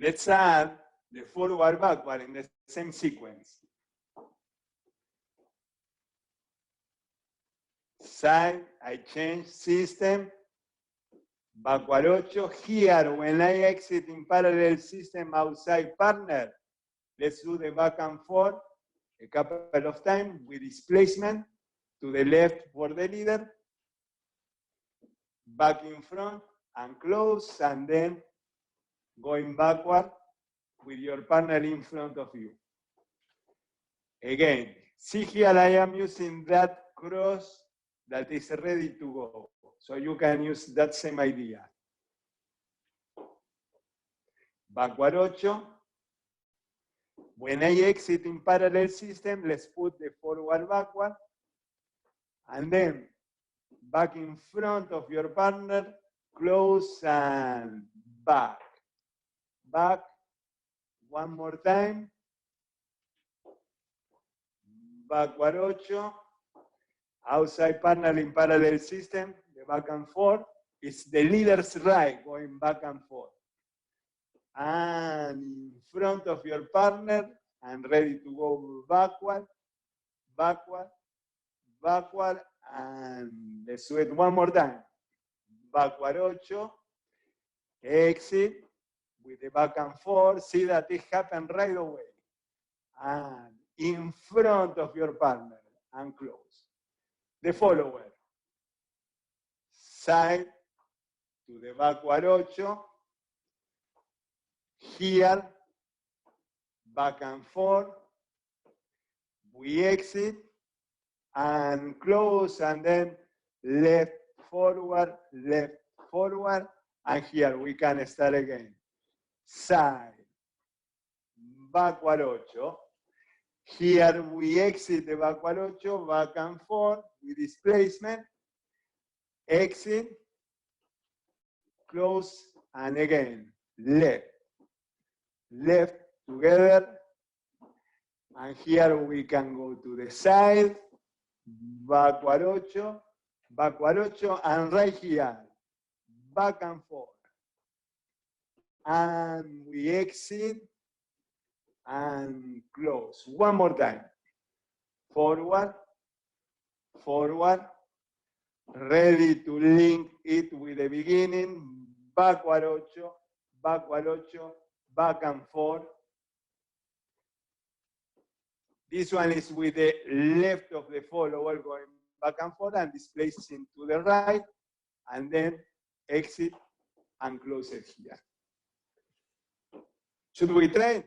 Let's add the forward backward in the same sequence. Side, I change system, backward ocho. Here, when I exit in parallel system outside partner, let's do the back and forth a couple of times with displacement to the left for the leader, back in front and close, and then going backward with your partner in front of you. Again, see here I am using that cross that is ready to go. So you can use that same idea. Backward ocho. When I exit in parallel system, let's put the forward backward. And then back in front of your partner, close and back. Back. One more time. Backward ocho. Outside partner in parallel system, the back and forth. It's the leader's right going back and forth. And in front of your partner and ready to go backward, backward, backward, and let's do it one more time. Backward ocho, exit with the back and forth. See that it happened right away. And in front of your partner and close. The follower. Side to the backward ocho. Here, back and forth. We exit and close, and then left, forward, and here we can start again. Side, backward ocho. Here we exit the backward ocho, back and forth with displacement. Exit, close, and again, left. Left together, and here we can go to the side, backward ocho, and right here, back and forth. And we exit and close. One more time. Forward, forward, ready to link it with the beginning, backward ocho, back and forth. This one is with the left of the follower going back and forth and displacing to the right, and then exit and close it here. Should we try?